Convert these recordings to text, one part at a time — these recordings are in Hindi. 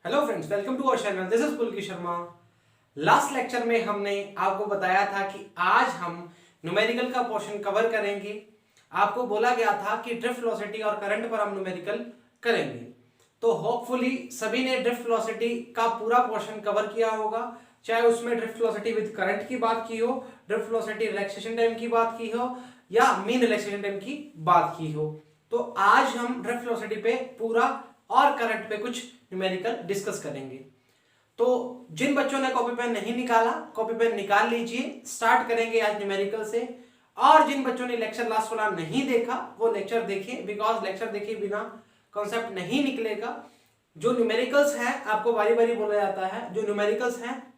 Hello friends, welcome to our channel. This is Pulki Sharma. Last lecture में हमने आपको बताया था कि आज हम न्यूमेरिकल का पोर्शन कवर करेंगे। आपको बोला गया था कि ड्रिफ्ट वेलोसिटी और करंट पर हम न्यूमेरिकल करेंगे, तो होपफुली सभी ने ड्रिफ्ट वेलोसिटी का पूरा पोर्शन कवर किया होगा, चाहे उसमें ड्रिफ्ट वेलोसिटी विद करंट की बात की हो, ड्रिफ्ट वेलोसिटी रिलैक्सेशन टाइम की बात की हो या मीन रिलैक्सेशन टाइम की बात की हो। तो आज हम ड्रिफ्ट वेलोसिटी पे पूरा और करंट पे कुछ न्यूमेरिकल डिस्कस करेंगे। तो जिन बच्चों ने कॉपी पेन नहीं निकाला, कॉपी पेन निकाल लीजिए। स्टार्ट करेंगे आज न्यूमेरिकल से। और जिन बच्चों ने लेक्चर लास्ट वाला नहीं देखा वो लेक्चर देखें, बिकॉज लेक्चर देखे बिना कॉन्सेप्ट नहीं निकलेगा। जो न्यूमेरिकल्स हैं आपको बारी बारी बोला जाता है, जो न्यूमेरिकल्स हैं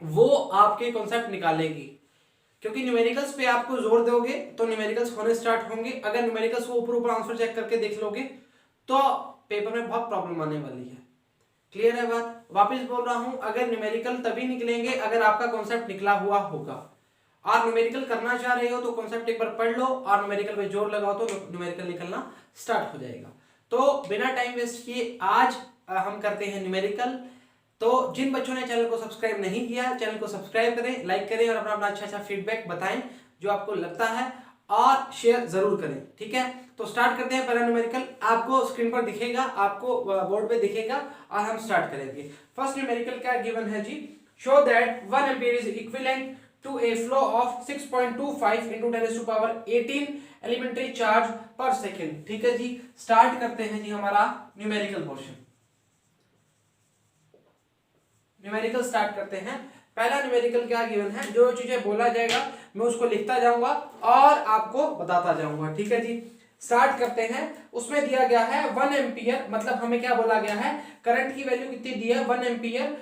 वो आपके कॉन्सेप्ट निकालेगी, क्योंकि न्यूमेरिकल्स पे आपको जोर दोगे तो न्यूमेरिकल्स होने स्टार्ट होंगे। अगर न्यूमेरिकल्स को ऊपर ऊपर आंसर चेक करके देख लोगे तो पेपर में बहुत प्रॉब्लम आने वाली है। क्लियर है बात? वापस बोल रहा हूं, अगर न्यूमेरिकल तभी निकलेंगे अगर आपका कॉन्सेप्ट निकला हुआ होगा। और न्यूमेरिकल करना चाह रहे हो तो कॉन्सेप्ट एक बार पढ़ लो और न्यूमेरिकल पे जोर लगाओ तो न्यूमेरिकल निकलना स्टार्ट हो जाएगा। तो बिना टाइम वेस्ट किए आज हम करते हैं न्यूमेरिकल। तो जिन बच्चों ने चैनल को सब्सक्राइब नहीं किया, चैनल को सब्सक्राइब करें, लाइक करें और अपना अपना अच्छा फीडबैक बताएं जो आपको लगता है, और शेयर जरूर करें। ठीक है, तो स्टार्ट करते हैं पहला न्यूमेरिकल। आपको स्क्रीन पर दिखेगा, आपको बोर्ड पे दिखेगा और हम स्टार्ट करेंगे। फर्स्ट न्यूमेरिकल क्या गिवन है जी? Show that 1 ampere is equivalent to a flow of 6.25 into 10⁻18 elementary charge पर सेकेंड। ठीक है जी, स्टार्ट करते हैं जी हमारा न्यूमेरिकल पोर्शन। न्यूमेरिकल स्टार्ट करते हैं। पहला न्यूमेरिकल क्या गिवन है, जो चीजें बोला जाएगा मैं उसको लिखता जाऊंगा और आपको बताता जाऊंगा। ठीक है जी, स्टार्ट करते हैं। उसमें दिया गया है 1 एम्पियर, मतलब हमें क्या बोला गया है, करंट की वैल्यू कितनी दी है, 1 ampere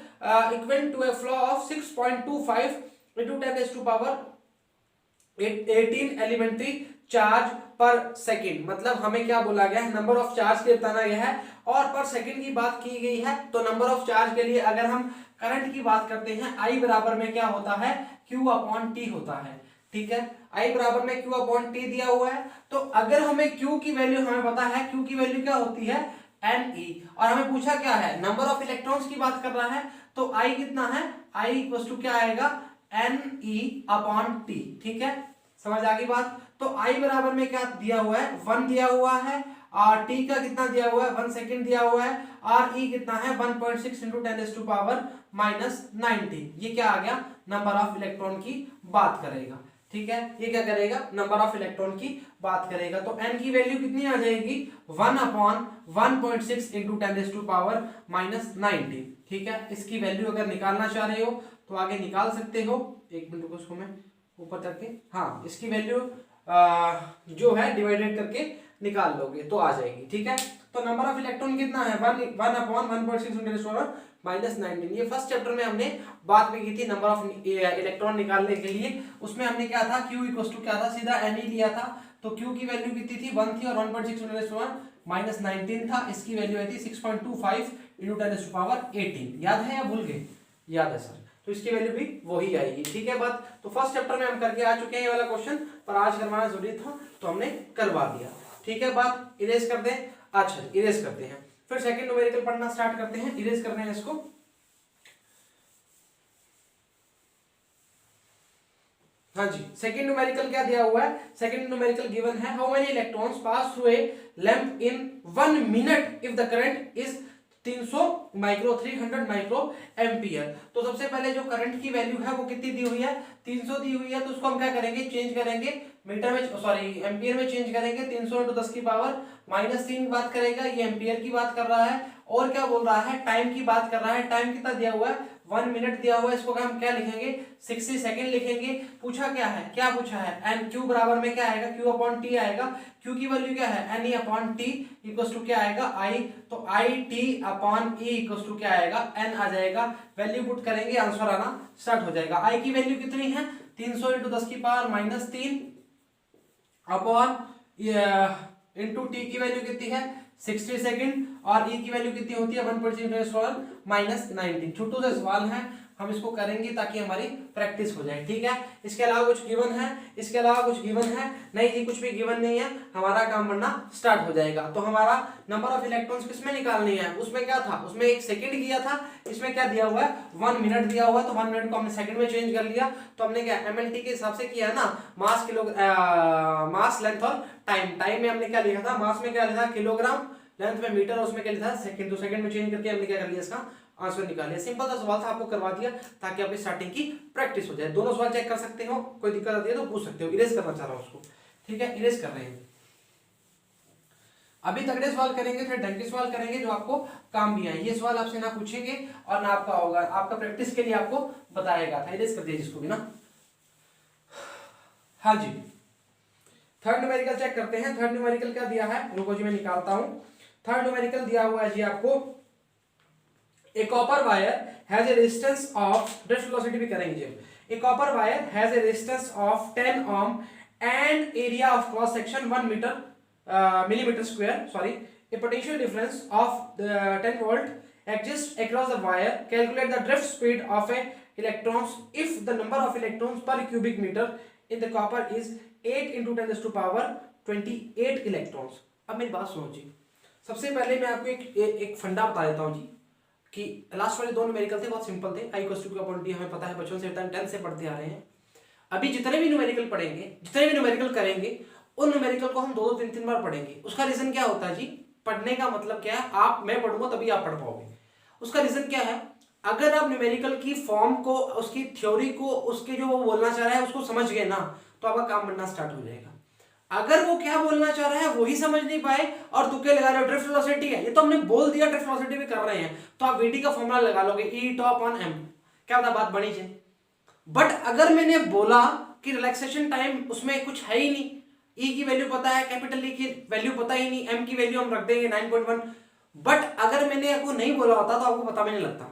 equal to a flow of 6.25 into 10⁻18 elementary charge पर सेकेंड। मतलब हमें क्या बोला गया है, नंबर ऑफ चार्ज के बताना गया है और पर सेकेंड की बात की गई है। तो नंबर ऑफ चार्ज के लिए अगर हम करंट की बात करते हैं, I बराबर में क्या होता है, Q अपॉन T होता है। ठीक है, I बराबर में Q अपॉन T दिया हुआ है। तो अगर हमें Q की वैल्यू हमें पता है, Q की वैल्यू क्या होती है, Ne, और हमें पूछा क्या है, नंबर ऑफ इलेक्ट्रॉन्स की बात कर रहा है, तो I कितना है, I इक्वल टू क्या आएगा, Ne अपॉन T। ठीक है, समझ आ गई बात? तो I बराबर में क्या दिया हुआ है, 1 दिया हुआ है, और T का कितना दिया हुआ है, 1 सेकेंड दिया हुआ है, और E कितना है, 1.6 into 10⁻⁻90। ये क्या आ गया, नंबर ऑफ इलेक्ट्रॉन की बात करेगा। ठीक है, ये क्या करेगा, नंबर ऑफ इलेक्ट्रॉन की बात करेगा। तो N की वैल्यू कितनी आ जाएगी, 1 अपॉन 1.6 into 10⁻90। ठीक है, इसकी वैल्यू अगर निकालना चाह रहे हो तो आगे निकाल सकते हो। एक मिनट को उसको मैं ऊपर करके, हाँ, इसकी वैल्यू जो है डिवाइडेड करके निकाल लोगे तो आ जाएगी। ठीक है, तो नंबर ऑफ इलेक्ट्रॉन कितना है, 1 अपॉन 1.6 -19। ये फर्स्ट चैप्टर में हमने बात भी की थी नंबर ऑफ इलेक्ट्रॉन निकालने के लिए। उसमें हमने क्या था, Q इक्वल टू क्या था, सीधा Ne लिया था। तो Q की वैल्यू कितनी थी, 1 थी, और 1.6 -19 था। इसकी वैल्यू आई थी 6.25 into 10⁻18। याद है या भूल गए? याद है सर, तो इसकी वैल्यू भी वही आएगी। ठीक है बात? तो फर्स्ट चैप्टर में हम करके आ चुके हैं ये वाला क्वेश्चन, पर आज करवाना जरूरी था तो हमने करवा दिया। ठीक है बात? इरेज कर दें। अच्छा, इरेज करते हैं, फिर सेकंड न्यूमेरिकल पढ़ना स्टार्ट करते हैं। इरेज कर रहे हैं इसको। हाँ जी, सेकंड न्यूमेरिकल क्या दिया हुआ है, सेकंड न्यूमेरिकल गिवन है, how many electrons pass through a lamp in 1 minute if the current is 300 micro ampere. तो सबसे पहले जो करंट की वैल्यू है वो कितनी दी हुई है, 300 दी हुई है। तो उसको हम क्या करेंगे, चेंज करेंगे मीटर में, सॉरी एम्पियर में चेंज करेंगे। 300 into 10⁻³ बात करेगा, ये एम्पियर की बात कर रहा है। और क्या बोल रहा है, टाइम की बात कर रहा है। टाइम कितना दिया हुआ है, 1 मिनट दिया हुआ है। इसको हम क्या लिखेंगे, 60 सेकेंड लिखेंगे। पूछा क्या है, क्या पूछा है, एन क्यू बराबर में क्या आएगा, Q अपॉन T आएगा। Q की वैल्यू क्या है, Ne upon T equal to क्या आएगा, I। तो IT upon E equal to क्या आएगा, N आ जाएगा। वैल्यू पुट करेंगे, आंसर आना स्टार्ट हो जाएगा। I की वैल्यू कितनी है, 300 into 10⁻³ अपॉन इंटू T की वैल्यू कितनी है, 60 सेकंड, और E की वैल्यू कितनी होती है, 1.6 10⁻⁻19। छोटू सा सवाल है, हम इसको करेंगे ताकि हमारी प्रैक्टिस हो जाए, ठीक है। इसके अलावा कुछ गिवन है, इसके अलावा कुछ गिवन है नहीं जी, कुछ भी गिवन नहीं है, हमारा काम बनना स्टार्ट हो जाएगा। तो हमारा नंबर ऑफ इलेक्ट्रॉन्स किसमें निकालनी है, उसमें क्या था, उसमें 1 सेकंड किया था, इसमें क्या दिया हुआ है 1 मिनट दिया हुआ है, तो 1 मिनट को हमने सेकंड में चेंज कर लिया। तो हमने क्या एमएलटी के हिसाब से किया है ना, मास किलो मास लेंथ और टाइम में हमने क्या लिखा था, मास में क्या लिखा किलोग्राम, लेंथ में मीटर, उसमें क्या लिखा सेकंड, तो सेकंड में चेंज करके हमने क्या कर लिया इसका आंसर निकाल लिया। सिंपल सा सवाल था, आपको करवा दिया ताकि आपकी स्टार्टिंग की प्रैक्टिस हो जाए। दोनों सवाल चेक कर सकते हो, कोई दिक्कत आती है तो पूछ सकते हो। इरेज करना चाह रहा हूं उसको, ठीक है, इरेज कर रहे हैं। अभी तगड़े सवाल करेंगे, फिर ढंग के सवाल करेंगे जो आपको काम भी आए। ये सवाल आपसे ना पूछेंगे और ना आपका होगा, आपका प्रैक्टिस के लिए आपको बताएगा था। इरेज कर दिया जिसको भी ना। हाँ जी, थर्ड न्यूमेरिकल चेक करते हैं। थर्ड न्यूमेरिकल क्या दिया है, रुको जी मैं निकालता हूं। थर्ड न्यूमेरिकल दिया हुआ है जी आपको, a copper wire has a resistance of, drift velocity भी करेंगे जी। A copper wire has a resistance of 10 ohm and area of cross section 1 metre millimeter square, sorry, a potential difference of 10 volt exists across the wire. Calculate the drift speed of a electrons if the number of electrons per cubic meter in the copper is 8 into 10 to power 28 electrons. अब मेरी बात सुनो जी, सबसे पहले मैं आपको एक फंडा बता देता हूँ जी, कि लास्ट वाले दोनों न्यूमेरिकल थे बहुत सिंपल थे। i = 2 हमें पता है, बचपन से 10 से पढ़ते आ रहे हैं। अभी जितने भी न्यूमेरिकल पढ़ेंगे, जितने भी न्यूमेरिकल करेंगे, उन न्यूमेरिकल को हम 2-3 बार पढ़ेंगे। उसका रीजन क्या होता है जी, पढ़ने का मतलब क्या है, आप मैं पढ़ूंगा तभी आप पढ़ पाओगे। उसका रीजन क्या है, अगर आप न्यूमेरिकल की फॉर्म को, उसकी थ्योरी को, उसके जो वो बोलना चाह रहा है उसको समझ गए ना, तो आपका काम बनना स्टार्ट हो जाएगा। अगर वो क्या बोलना चाह रहा है वही समझ नहीं पाए और तुक्के लगा रहे हो, ड्रिफ्ट वेलोसिटी है, ये तो हमने बोल दिया, ड्रिफ्ट वेलोसिटी भी कर रहे हैं, तो आप वीडी का फॉर्मूला लगा लोगे, E/m, क्या पता बात बनी जाए। बट अगर मैंने बोला कि रिलैक्सेशन टाइम उसमें कुछ है ही नहीं, E की वैल्यू पता है, कैपिटल E की वैल्यू पता ही नहीं, M की वैल्यू हम रख देंगे 9.1, बट अगर मैंने आपको नहीं बोला होता तो आपको पता भी नहीं लगता।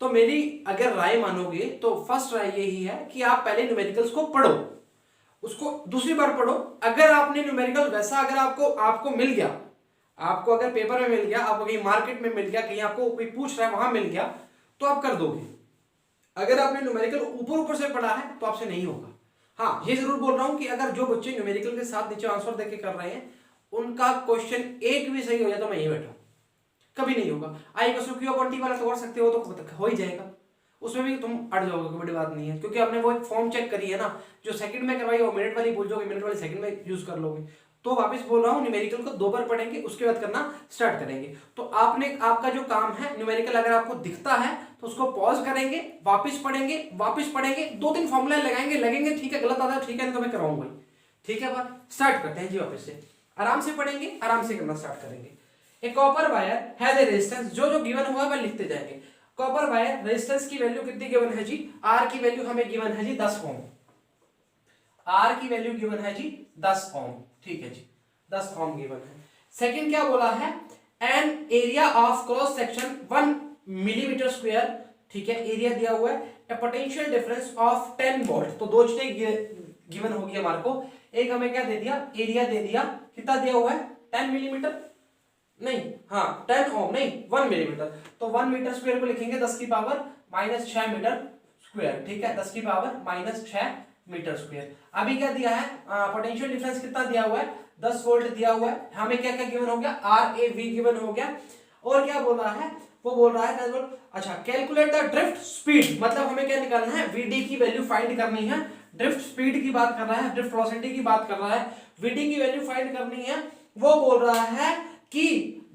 तो मेरी अगर राय मानोगे तो फर्स्ट राय यही है कि आप पहले न्यूमेरिकल्स को पढ़ो, उसको दूसरी बार पढ़ो। अगर आपने न्यूमेरिकल वैसा अगर आपको मिल गया, आपको अगर पेपर में मिल गया, आपको कहीं मार्केट में मिल गया, कहीं आपको कोई पूछ रहा है वहां मिल गया, तो आप कर दोगे। अगर आपने न्यूमेरिकल ऊपर से पढ़ा है तो आपसे नहीं होगा। हाँ, ये जरूर बोल रहा हूं कि अगर जो बच्चे न्यूमेरिकल के साथ नीचे आंसर देके कर रहे हैं, उनका क्वेश्चन एक भी सही हो जाए तो मैं यही बैठा, कभी नहीं होगा। I/Q/T वाला तो कर सकते हो, तो हो ही जाएगा, उसमें भी तुम अड़ जाओगे, कोई बड़ी बात नहीं है, क्योंकि आपने वो एक फॉर्म चेक करी है ना, जो सेकंड में करवाई वो मिनट वाली भूल जाओगे, मिनट वाली सेकंड में यूज कर लोगे। तो वापस बोल रहा हूं, न्यूमेरिकल को 2 बार पढ़ेंगे, उसके बाद करना स्टार्ट करेंगे। तो आपका जो काम है, न्यूमेरिकल अगर आपको दिखता है तो उसको पॉज करेंगे, वापस पढ़ेंगे, 2-3 फॉर्मूला लगेंगे, ठीक है, गलत आता है ठीक है, तो मैं कराऊंगा, ठीक है। बात स्टार्ट करते हैं जी, वापस से आराम से पढ़ेंगे, आराम से करना स्टार्ट करेंगे। A copper wire has a resistance, जो गिवन हुआ है लिखते जाएंगे। कॉपर वायर रेजिस्टेंस की वैल्यू कितनी गिवन है जी, R की वैल्यू हमें गिवन है जी 10 ओम, R की वैल्यू गिवन है जी 10 ओम, ठीक है जी, 10 ओम गिवन है। सेकंड क्या बोला है, an area of cross section 1 millimetre square, ठीक है, एरिया दिया हुआ है, ए पोटेंशियल डिफरेंस ऑफ 10 वोल्ट। तो 2 चीजें गिवन होगी हमारे को, एक हमें क्या दे दिया, एरिया दे दिया, कितना दिया हुआ है 10 मिलीमीटर नहीं, हाँ 10 ओम नहीं 1 मिलीमीटर, तो 1 मीटर स्क्वायर को लिखेंगे 10 की पावर -6 मीटर स्क्वायर, ठीक है, 10 की पावर -6 मीटर स्क्वायर। अभी क्या दिया है, पोटेंशियल डिफरेंस कितना दिया हुआ है 10 वोल्ट दिया हुआ है, हमें क्या क्या गिवन हो गया, RAV गिवन हो गया। और क्या बोल रहा है, वो बोल रहा है अच्छा, कैलकुलेट द ड्रिफ्ट स्पीड, मतलब हमें क्या निकालना है, VD की वैल्यू फाइंड करनी है। ड्रिफ्ट स्पीड की बात कर रहा है, ड्रिफ्ट वेलोसिटी की बात कर रहा है, VD की वैल्यू फाइंड करनी है। वो बोल रहा है कि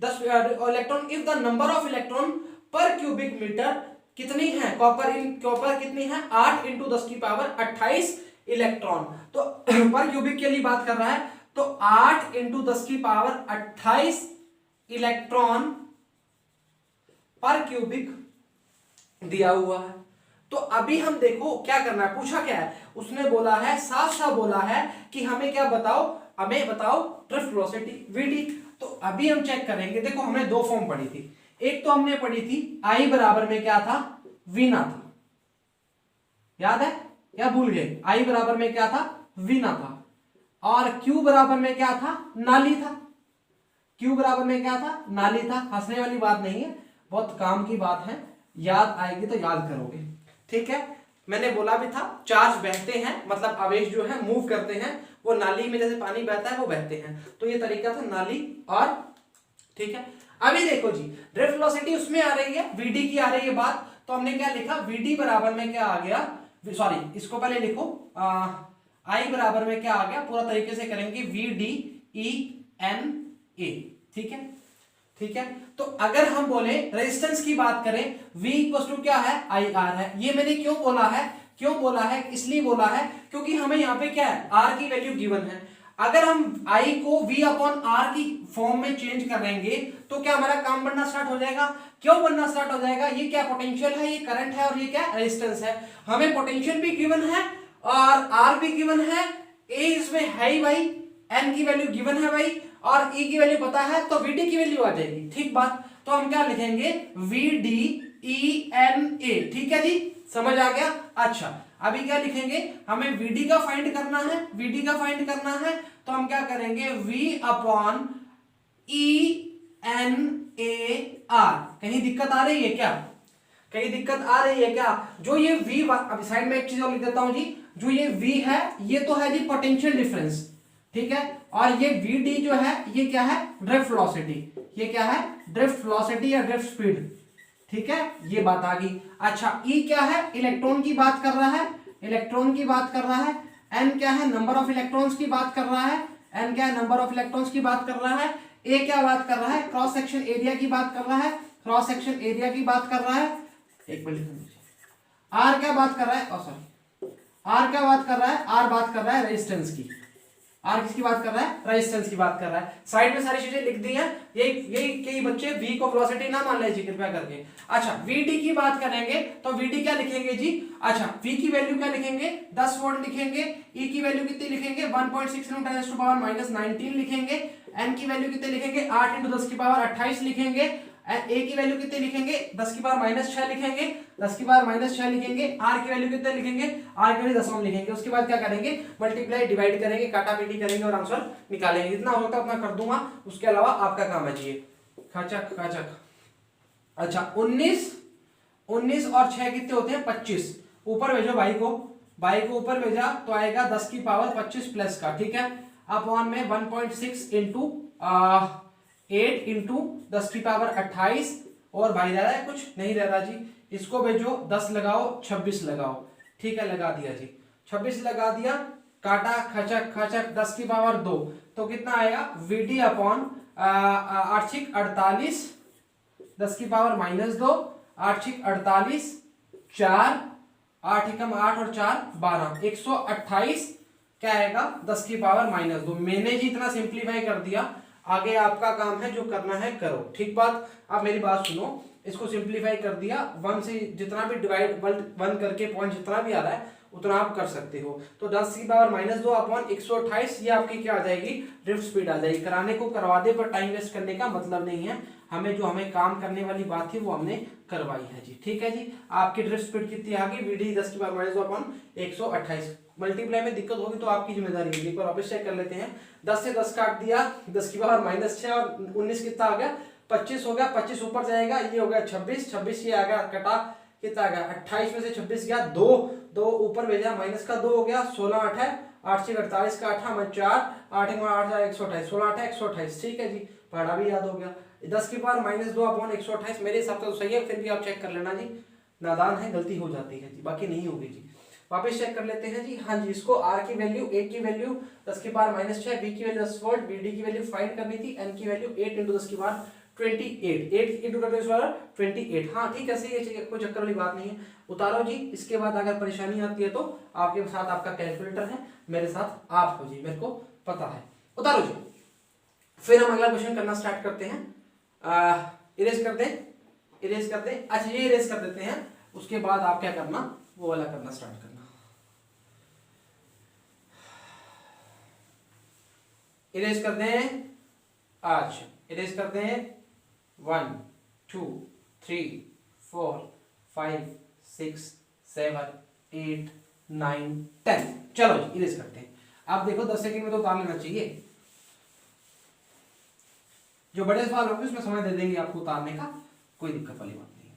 10 electron, if the number of electron पर क्यूबिक मीटर कितनी है, कॉपर कितनी है 8 × 10 की पावर 28 इलेक्ट्रॉन, तो पर क्यूबिक के लिए बात कर रहा है, तो 8 × 10 की पावर 28 इलेक्ट्रॉन पर क्यूबिक दिया हुआ है। तो अभी हम देखो क्या करना है, पूछा क्या है, उसने बोला है, साफ साफ बोला है कि हमें क्या बताओ, हमें बताओ ड्रिफ्ट वेलोसिटी VD। तो अभी हम चेक करेंगे, देखो हमने 2 फॉर्म पढ़ी थी, एक तो हमने पढ़ी थी I बराबर में क्या था, वीना था, याद है या भूल गए, I बराबर में क्या था, वीना था, और Q बराबर में क्या था, नाली था, Q बराबर में क्या था, नाली था। हंसने वाली बात नहीं है, बहुत काम की बात है, याद आएगी तो याद करोगे, ठीक है। मैंने बोला भी था चार्ज बहते हैं, मतलब आवेश जो है मूव करते हैं, वो नाली में जैसे पानी बहता है वो बहते हैं, तो ये तरीका था नाली और, ठीक है। अभी देखो जी, ड्रिफ्ट वेलोसिटी उसमें आ रही है, वीडी की आ रही है बात, तो हमने क्या लिखा, वीडी बराबर में क्या आ गया, सॉरी इसको पहले लिखो, आई बराबर में क्या आ गया, पूरा तरीके से करेंगे V D E N A, ठीक है, ठीक है। तो अगर हम बोले रेजिस्टेंस की बात करें, V इक्वल टू क्या है, आई आर है। ये मैंने क्यों बोला है, क्यों बोला है, इसलिए बोला है क्योंकि हमें यहाँ पे क्या है, R की वैल्यू गिवन है। अगर हम I को V अपॉन R की फॉर्म में चेंज करेंगे तो क्या हमारा काम बनना स्टार्ट हो जाएगा। क्यों बनना स्टार्ट हो जाएगा, ये क्या पोटेंशियल है, ये करंट है और ये क्या रेजिस्टेंस है। हमें पोटेंशियल भी गिवन है और R भी गिवन है, A इसमें है ही भाई, N की वैल्यू गिवन है भाई, और E की वैल्यू पता है, तो VD की वैल्यू आ जाएगी, ठीक बात। तो हम क्या लिखेंगे, VDENA, ठीक है जी, समझ आ गया। अच्छा अभी क्या लिखेंगे, हमें VD का फाइंड करना है, VD का फाइंड करना है, तो हम क्या करेंगे, V अपॉन ENAR। कहीं दिक्कत आ रही है क्या, कहीं दिक्कत आ रही है क्या। जो ये V, अभी साइड में एक चीज और लिख देता हूं जी, जो ये V है ये तो है जी पोटेंशियल डिफरेंस, ठीक है, और ये Vd जो है ये क्या है, ड्रिफ्ट वेलोसिटी, ये क्या है, ड्रिफ्ट वेलोसिटी या ड्रिफ्ट स्पीड, ठीक है, ये बात आ गई। अच्छा E क्या है, इलेक्ट्रॉन की बात कर रहा है, इलेक्ट्रॉन की बात कर रहा है। N क्या है, नंबर ऑफ इलेक्ट्रॉन्स की बात कर रहा है, N क्या है, नंबर ऑफ इलेक्ट्रॉन्स की बात कर रहा है। A क्या बात कर रहा है, क्रॉस सेक्शन एरिया की बात कर रहा है, क्रॉस सेक्शन एरिया की बात कर रहा है। एक मिनट, R क्या बात कर रहा है, सॉरी R क्या बात कर रहा है, R बात कर रहा है रेजिस्टेंस की, R किसकी बात कर रहा है, रेजिस्टेंस की बात कर रहा है। साइड में सारी चीजें लिख दी हैं, यही कई बच्चे V को वेलोसिटी ना मान लीजिए कृपया करके। अच्छा VD की बात करेंगे तो VD क्या लिखेंगे जी, अच्छा V की वैल्यू क्या लिखेंगे, 10 वोल्ट लिखेंगे। E की वैल्यू कितनी लिखेंगे, 1.6 × 10⁻⁻19 लिखेंगे। N की वैल्यू कितने लिखेंगे, 8 × 10⁻28 लिखेंगे। A की वैल्यू कितने लिखेंगे, 10⁻⁻6 लिखेंगे, 10⁻�6 लिखेंगे। R की वैल्यू कितने लिखेंगे, R की वैल्यू दशमलव लिखेंगे। उसके बाद क्या करेंगे, मल्टीप्लाई डिवाइड करेंगे, काटापीटी करेंगे और आंसर निकालेंगे। जितना होगा उतना कर दूंगा, उसके अलावा आपका काम है जी खाचक खाचक। अच्छा 19 और 6 कितने होते हैं, 25। ऊपर भेजो भाई को ऊपर भेजा तो आएगा 10⁻25 प्लस का, ठीक है, अपॉन में 1.6 इंटू 8 इंटू 10⁻28 और भाई रह रहा है कुछ नहीं रह रहा जी, इसको भेजो 10 लगाओ 26 लगाओ, ठीक है, लगा दिया जी, 26 लगा दिया, काटा खचक खचक 10⁻2 तो कितना आएगा, VD अपॉन 8 × 48 10⁻−2 8 × 48 4 8 × 8 और 4 12 128 क्या आएगा 10⁻−2। मैंने जी इतना सिंप्लीफाई कर दिया, आगे आपका काम है जो करना है करो, ठीक बात। आप मेरी बात सुनो, इसको सिंप्लीफाई कर दिया, 1 से जितना भी डिवाइड 1 करके पॉइंट जितना भी आ रहा है उतना आप कर सकते हो। तो 10⁻−2 अपॉन 128 ये आपकी क्या आ जाएगी, ड्रिफ्ट स्पीड आ जाएगी। कराने को करवा दे पर टाइम वेस्ट करने का मतलब नहीं है, हमें काम करने वाली बात थी वो हमने करवाई है जी, ठीक है जी। आपकी ड्रिफ्ट स्पीड कितनी आ गई, VD 10⁻−2 अपॉन 128। मल्टीप्लाई में दिक्कत होगी तो आपकी जिम्मेदारी है, एक बार वापस चेक कर लेते हैं। 10 से 10 काट दिया, 10⁻−6 और 19 कितना आ गया, 25 हो गया, 25 ऊपर जाएगा, ये हो गया 26 ये आ गया, कटा कितना आ गया 28 में से 26 गया, 2 ऊपर भेजा, माइनस का 2 हो गया, 16 8 है, 8 से 48 का 8 में 4 8 में 8 128 16 8 128, ठीक है जी, पढ़ा भी याद हो गया। 10⁻−2 अपॉन 128 मेरे हिसाब से तो सही है, फिर भी आप चेक कर लेना जी, नादान है गलती हो जाती है जी, बाकी नहीं होगी जी। वापस चेक कर लेते हैं जी, हाँ जी, इसको R की वैल्यू, A की वैल्यू 10⁻−6, B की वैल्यू 10 वोल्ट, VD की वैल्यू फाइंड करनी थी, N की वैल्यू 8 × 10⁻28 8 × 10⁻28, हाँ ठीक है, सही है, कोई चक्कर वाली बात नहीं है। उतारो जी, इसके बाद अगर परेशानी आती है तो आपके साथ आपका कैलकुलेटर है, मेरे साथ आप हो जी, मेरे को पता है। उतारो जी, फिर हम अगला क्वेश्चन करना स्टार्ट करते हैं। इरेज कर दें, अच्छा ये इरेज कर देते हैं, उसके बाद आप क्या करना, वो वाला करना स्टार्ट करना। इरेज कर दें, आज इरेज कर दें 1 2 3 4 5 6 7 8 9 10। चलो जी इरेज करते हैं। आप देखो 10 सेकंड में तो उतार लेना चाहिए, जो बड़े सवाल होंगे उसमें समय दे देंगे आपको उतारने का, कोई दिक्कत वाली बात नहीं है।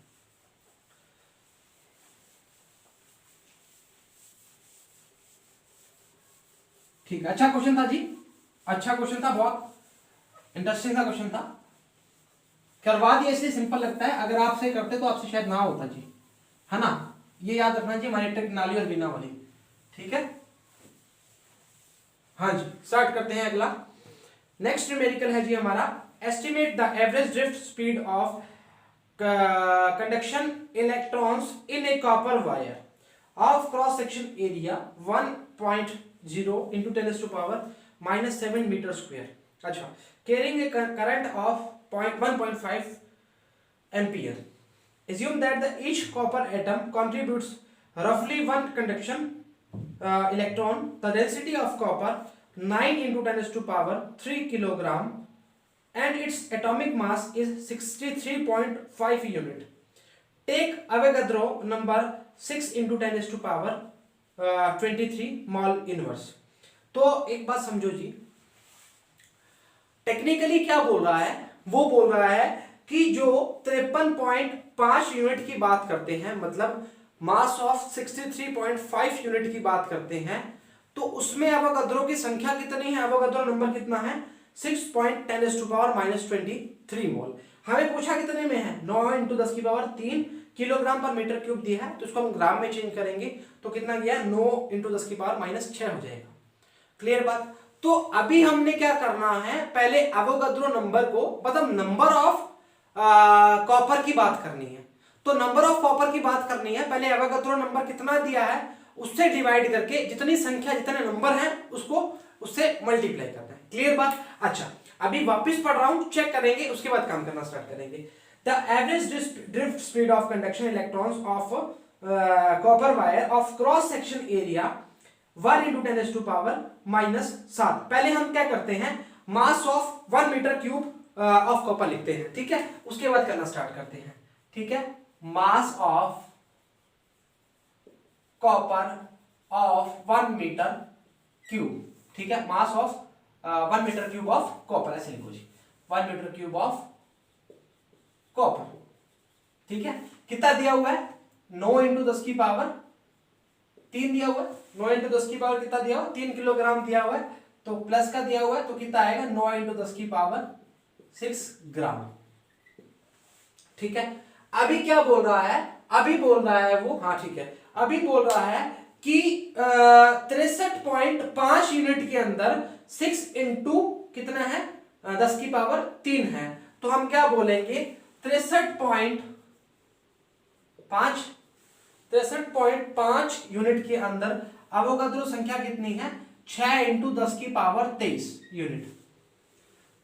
ठीक है, अच्छा क्वेश्चन था जी, अच्छा क्वेश्चन था, बहुत इंटरेस्टिंग सा क्वेश्चन था। करवा दिया इसलिए सिंपल लगता है, अगर आपसे करते तो आपसे शायद ना होता जी, है ना। ये याद रखना जी, माइनेटर की नाली और बिना वाली। ठीक है, हाँ जी, स्टार्ट करते हैं अगला। नेक्स्ट न्यूमेरिकल है जी हमारा, estimate the average drift speed of conduction electrons in a copper wire of cross section area 1.0 into 10⁻⁻7 metre square. अच्छा, carrying a current of 1.5 ampere. Assume that each copper atom contributes roughly one conduction electron. The density of copper 9 into 10⁻³ kilogram and its atomic mass is 63.5 unit. Take Avogadro number 6 into 10⁻23 mole inverse. तो एक बात समझो जी, टेक्निकली क्या बोल रहा है, वो बोल रहा है कि जो 53.5 यूनिट की बात करते हैं, मतलब मास ऑफ 63.5 यूनिट की बात करते हैं, तो उसमें अवोगाद्रो की संख्या कितनी है, अवोगाद्रो नंबर कितना है, 6.10⁻⁻23 मोल। हमें पूछा कितने में है, 9 × 10⁻³ किलोग्राम पर मीटर क्यूब दिया है, तो इसको हम ग्राम में चेंज करेंगे तो कितना गया, 9 × 10⁻⁻6 हो जाएगा। क्लियर बात। तो अभी हमने क्या करना है, पहले अवोगाद्रो नंबर को, मतलब नंबर ऑफ कॉपर की बात करनी है। तो नंबर ऑफ कॉपर की बात करनी है, पहले अवोगाद्रो नंबर कितना दिया है उससे डिवाइड करके जितनी संख्या जितने नंबर हैं उसको उससे मल्टीप्लाई करना है। क्लियर बात। अच्छा, अभी वापस पढ़ रहा हूं, चेक करेंगे, उसके बाद काम करना स्टार्ट करेंगे। The average drift speed of conduction electrons of copper wire of cross section area 1 × 10⁻⁻7। पहले हम क्या करते हैं, mass of 1 metre cube of copper लिखते हैं, ठीक है, उसके बाद करना स्टार्ट करते हैं। ठीक है, mass of copper of 1 metre cube, ठीक है, mass of 1 metre cube of copper, ऐसे लिखो जी, 1 मीटर क्यूब ऑफ कॉपर। ठीक है, कितना दिया हुआ है, 9 × 10⁻³ दिया हुआ है, 9 × 10⁻³ कितना दिया हुआ, 3 किलोग्राम दिया हुआ है, तो प्लस का दिया हुआ है तो कितना आएगा, 9 × 10⁻6 ग्राम। ठीक है, अभी क्या बोल रहा है, अभी बोल रहा है वो, हाँ ठीक है, अभी बोल रहा है कि 63.5 यूनिट के अंदर 6 × कितना है, 10⁻³ है, तो हम क्या बोलेंगे, 63.5 यूनिट के अंदर अवोगाद्रो संख्या कितनी है, 6 × 10⁻23 यूनिट।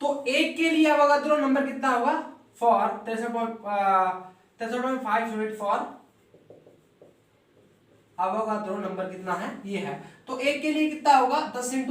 तो एक के लिए अवोगाद्रो नंबर कितना होगा, for 63.5 unit for Avogadro number कितना है, ये है। तो एक के लिए कितना होगा, 10 ×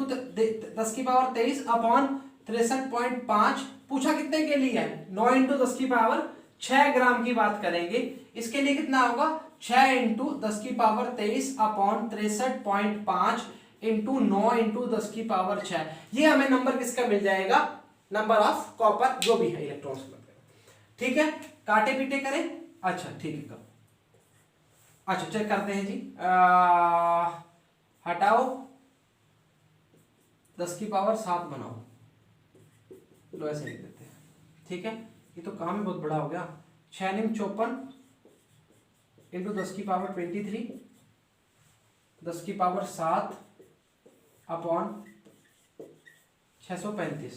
10⁻23 अपॉन 63.5। पूछा कितने के लिए है, 9 × 10⁻6 ग्राम की बात करेंगे, इसके लिए कितना होगा, 6 × 10⁻23 अपॉन 63.5 इंटू 9 × 10⁻6। ये हमें नंबर किसका मिल जाएगा, नंबर ऑफ कॉपर जो भी है इलेक्ट्रॉन्स में। ठीक है, काटे पीटे करें, अच्छा ठीक है, कब, अच्छा चेक करते हैं जी, हटाओ 10⁻7 बनाओ, लो ऐसे लिख देते हैं। ठीक है, ये तो काम ही बहुत बड़ा हो गया, 6 × 54 इंटू 10⁻23 10⁻7 अपॉन 635।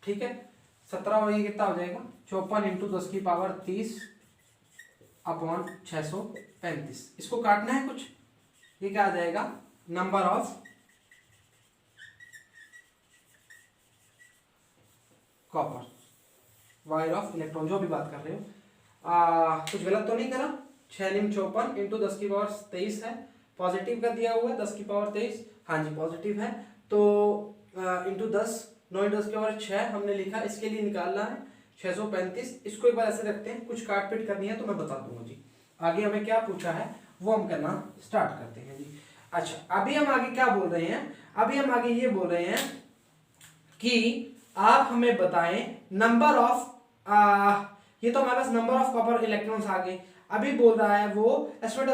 ठीक है, 17 और ये कितना हो जाएगा, 54 इंटू 10⁻30 अपॉन 635। इसको काटना है कुछ, ये क्या आ जाएगा, number of copper wire of electron, जो भी बात कर रहे हो, कुछ गलत तो नहीं करा। 6 × 54 इंटू 10⁻23 है, पॉजिटिव का दिया हुआ है 10⁻23, हाँ जी पॉजिटिव है, तो इंटू 10, 9 × 10⁻6 हमने लिखा, इसके लिए निकालना है 635। इसको एक बार ऐसे रखते हैं, कुछ काट पीट करनी है तो मैं बता दूंगा जी। आगे हमें क्या पूछा है वो हम करना स्टार्ट करते हैं जी। अच्छा, अभी हम आगे क्या बोल रहे हैं, अभी हम आगे ये बोल रहे हैं कि आप हमें बताएं नंबर ऑफ, ये तो हमारे पास नंबर ऑफ कॉपर इलेक्ट्रॉन्स आ गए। अभी बोल रहा है वो assume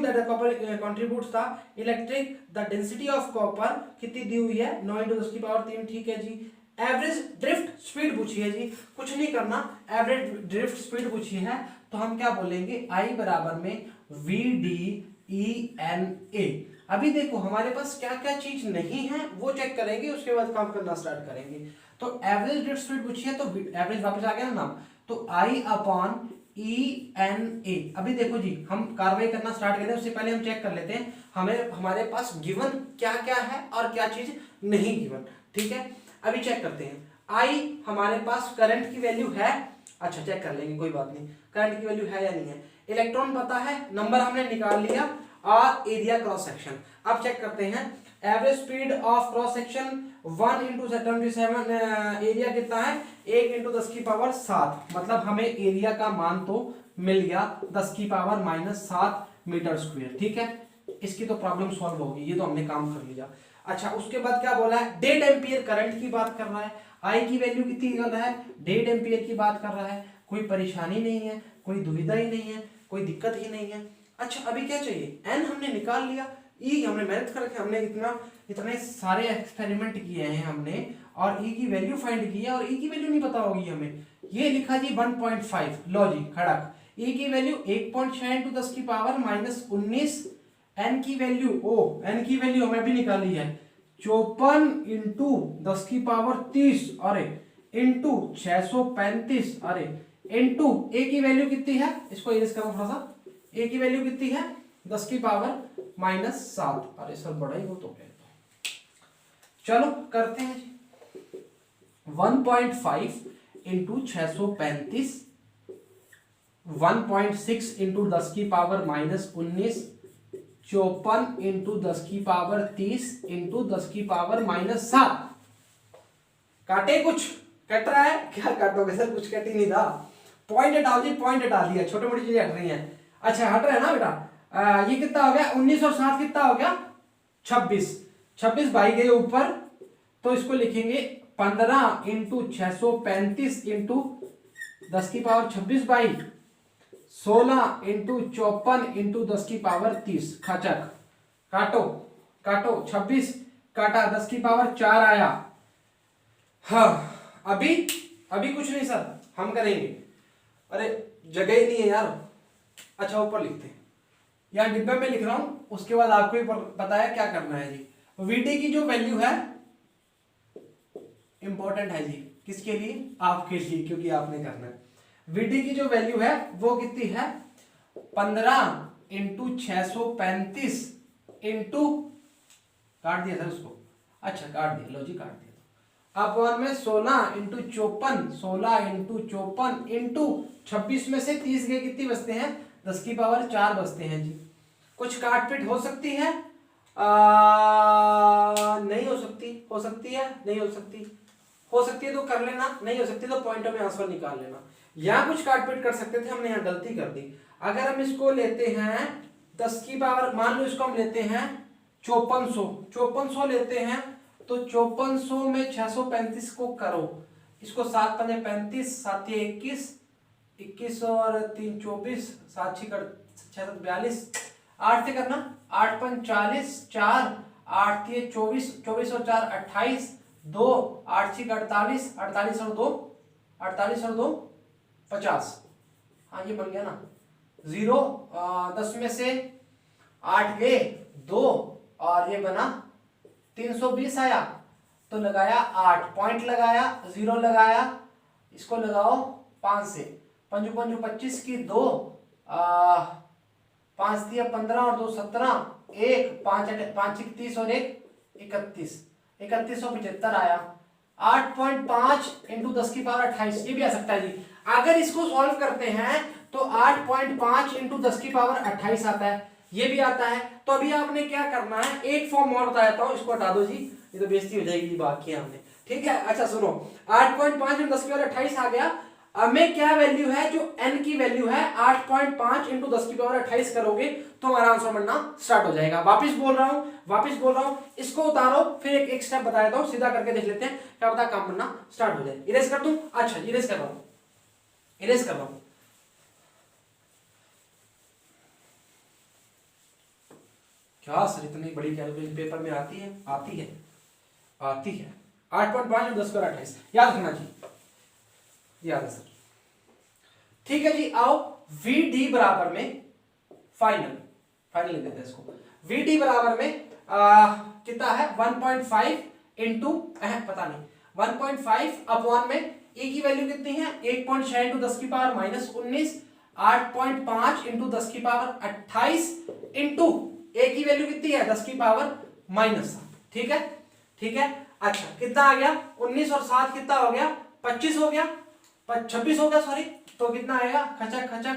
that the copper contributes the electric the density of copper कितनी दी हुई है 9 × 10⁻3। ठीक है जी। एवरेज ड्रिफ्ट स्पीड पूछी है जी, कुछ नहीं करना, एवरेज ड्रिफ्ट स्पीड पूछी है तो हम क्या बोलेंगे I बराबर में VDENA। अभी देखो हमारे पास क्या क्या चीज नहीं है वो चेक करेंगे, उसके बाद काम करना स्टार्ट करेंगे। तो एवरेज ड्रिफ्ट स्पीड पूछी है तो एवरेज वापस आ गया ना नाम, तो I/ENA। अभी देखो जी हम कार्रवाई करना स्टार्ट करें उससे पहले हम चेक कर लेते हैं हमारे पास गिवन क्या क्या है और क्या चीज नहीं गिवन। ठीक है, अभी चेक करते हैं। I हमारे पास करंट की वैल्यू है, अच्छा चेक कर लेंगे कोई बात नहीं, करंट की वैल्यू है या नहीं है। इलेक्ट्रॉन पता है, नंबर हमने निकाल लिया और एरिया क्रॉस सेक्शन। अब चेक करते हैं average speed of cross section 1 × 77, area कितना है 1 × 10⁻7, मतलब हमें एरिया का मान तो मिल गया 10⁻⁻7 मीटर स्क्वायर। ठीक है, इसकी तो प्रॉब्लम सॉल्व होगी, ये तो हमने काम कर लिया। अच्छा उसके बाद क्या बोला है, 1.5 एम्पियर करंट की बात कर रहा है, आई की वैल्यू कितनी निकल रहा है 1.5 एम्पियर की बात कर रहा है। कोई परेशानी नहीं है, कोई दुविधा ही नहीं है, कोई दिक्कत ही नहीं है। अच्छा अभी क्या चाहिए, एन हमने निकाल लिया, ई हमने मेहनत करके हमने इतने सारे एक्सपेरिमेंट किए हैं हमने और ई की वैल्यू फाइंड की है और ई की वैल्यू नहीं पता होगी हमें। ये लिखा जी 1.5, लो जी खड़क, ई की वैल्यू 1.6 × 10⁻−19, एन की वैल्यू एन की वैल्यू हमें भी निकाली है 54 × 10⁻30, अरे इंटू 635, अरे इंटू ए की वैल्यू कितनी है, इसको इरेज करो थोड़ा सा, ए की वैल्यू कितनी है 10⁻−7, अरे सर बड़ा ही वो तो है। चलो करते हैं जी 1.5 × 635, 1.6 × 10⁻−19, 54 × 10⁻30 × 10⁻−7। काटे कुछ कट रहा है क्या, काटोगे सर, कुछ कट ही नहीं था। पॉइंट हटाओ जी, पॉइंट हटा दिया, छोटी मोटी चीजें हट रही हैं। अच्छा हट रहा है ना बेटा, ये कितना हो गया 19 और 7 कितना हो गया 26, 26 बाई गए ऊपर, तो इसको लिखेंगे 15 × 635 × 10⁻26 बाई 16 × 54 × 10⁻30। खचक काटो काटो, 26 काटा 10⁻4 आया। हाँ अभी कुछ नहीं सर, हम करेंगे, अरे जगह ही नहीं है यार। अच्छा ऊपर लिखते हैं, यहाँ डिब्बे में लिख रहा हूं, उसके बाद आपको ही पता है क्या करना है जी। वीटी की जो वैल्यू है इंपॉर्टेंट है जी, किसके लिए, आपके लिए, क्योंकि आपने करना है। वीटी की जो वैल्यू है वो कितनी है 15 × 635 इंटू, काट दिया सर उसको, अच्छा काट दिया, लो जी काट दिया। अब वन में 16 × 54, 16 × 54 इंटू 26 में से 30 गए, कितनी बचते हैं 10⁻4 बचते हैं जी। कुछ काटपीट हो सकती है, नहीं हो सकती, हो सकती है, नहीं हो सकती, हो सकती है तो कर लेना, नहीं हो सकती तो पॉइंटों में आंसर निकाल लेना। यहाँ कुछ काटपीट कर सकते थे, हमने यहाँ गलती कर दी। अगर हम इसको लेते हैं 10⁻, मान लो इसको हम लेते हैं 5400 लेते हैं, तो 5400 में 635 को करो, इसको 7 × 5 = 35, 7 × 21, 21 और 3 24, 7 × 6 = 42, 8 से करना, 8 × 5 = 40, 4 8 × 24, 24 और 4 28, 2 8 × 6 = 48, 48 और 2 48 और 2 50। हाँ ये बन गया ना, 0 10 में से 8 गए 2 और ये बना 320 आया, तो लगाया 8 पॉइंट, लगाया 0 लगाया, इसको लगाओ 5 से, 5 × 5 = 25 की 2, 5 × 3 = 15 और 2 17, 1 5 × 30 और 1 31, 3175 आया। 8.5 × 10⁻28, ये भी आ सकता है जी। अगर इसको सॉल्व करते हैं तो 8.5 × 10⁻28 आता है, ये भी आता है। तो अभी आपने क्या करना है, एक फॉर्म और बताता हूं, इसको हटा दो जी, ये तो बेइज्जती हो जाएगी, बात किया हमने, ठीक है। अच्छा सुनो, 8.5 × 10⁻28 आ गया। अब में क्या वैल्यू है, जो n की वैल्यू है 8.5 × 10⁻28 करोगे तो हमारा आंसर बनना स्टार्ट हो जाएगा। वापस बोल रहा हूं, इसको उतारो, फिर एक स्टेप बता देता हूं, सीधा करके देख लेते हैं, क्या पता काम बनना स्टार्ट हो जाए। इरेज कर दूं, अच्छा इरेज कर रहा हूं, इरेज कर रहा हूं। क्या सर इतनी बड़ी कैलकुलेशन पेपर में आती है? आती है, आती है। 8.5 10 पर 28 याद रखना जी, याद है सर। ठीक है जी, आओ वी डी बराबर में फाइनल लिख देते हैं इसको। वी डी बराबर में कितना है 1.5 इंटू पता नहीं 1.5 अपॉन में ए की वैल्यू कितनी है 1.6 इंटू 10 की पावर माइनस 19, 8.5 इंटू 10 की पावर 28 इंटू ए की वैल्यू कितनी है 10 की पावर माइनस 7। ठीक है, ठीक है। अच्छा कितना आ गया 19 और 7 कितना हो गया 25 हो गया, 26 हो गया सॉरी। तो कितना आएगा खचक खचक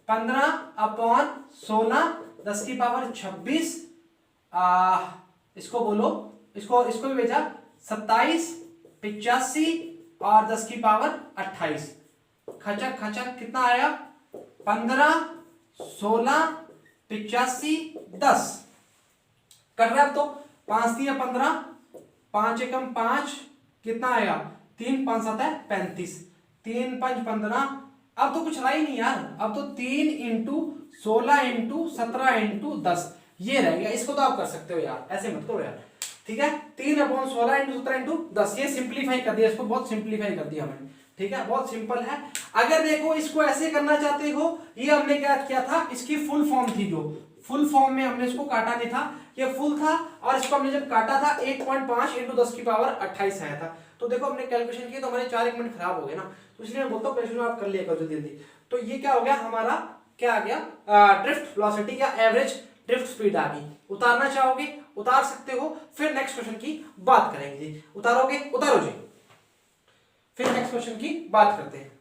15 अपॉन 16 10 की पावर 26, इसको बोलो, इसको भी भेजा 27 85 और 10 की पावर 28। खचक खचक कितना आया 15 16 85 10 कट रहा है। अब तो 5 दिया 15, 5 एकम 5 कितना आएगा 3 5 7 है 35, 3 5 15। अब तो कुछ रहा ही नहीं यार, अब तो 3 इंटू 16 इंटू 17 इंटू 10 ये रह गया। इसको तो आप कर सकते हो यार, ऐसे मत करो यार। ठीक है 3 अपॉन 16 इंटू 17 इंटू 10 ये सिंप्लीफाई कर दिया, इसको बहुत सिंप्लीफाई कर दिया हमने। ठीक है बहुत सिंपल है। अगर देखो इसको ऐसे करना चाहते हो, ये हमने क्या किया था इसकी फुल फॉर्म थी, जो फुल फॉर्म में हमने इसको काटा नहीं था, ये फुल था और इसको हमने जब काटा था 1.5 इंटू 10 की पावर 28 आया था। तो देखो हमने कैलकुलेशन की तो हमारे 4 मिनट खराब हो गए ना, तो इसलिए मैं बोलता हूँ क्वेश्चन आप कर लिया करो जल्दी। तो ये क्या हो गया हमारा, क्या आ गया ड्रिफ्ट वेलोसिटी या एवरेज ड्रिफ्ट स्पीड आ गई। उतारना चाहोगे उतार सकते हो, फिर नेक्स्ट क्वेश्चन की बात करेंगे जी। उतारोगे उतारो जी, फिर नेक्स्ट क्वेश्चन की बात करते हैं।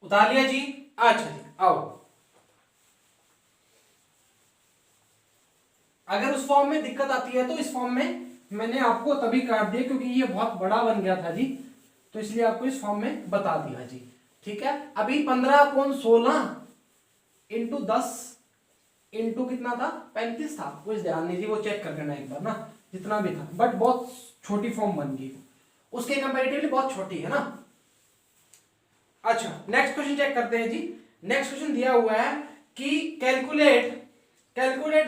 उतार लिया जी, अच्छा जी आओ। अगर उस फॉर्म में दिक्कत आती है तो इस फॉर्म में मैंने आपको तभी काट दिया क्योंकि ये बहुत बड़ा बन गया था जी, तो इसलिए आपको इस फॉर्म में बता दिया जी। ठीक है अभी 15/16 इंटू 10 इंटू कितना था 35 था, कुछ ध्यान नहीं थी, वो चेक कर लेना एक बार ना जितना भी था, बट बहुत छोटी फॉर्म बन गई उसके कंपैरेटिवली, बहुत छोटी है ना। अच्छा नेक्स्ट क्वेश्चन चेक करते हैं जी। नेक्स्ट क्वेश्चन दिया हुआ है कि calculate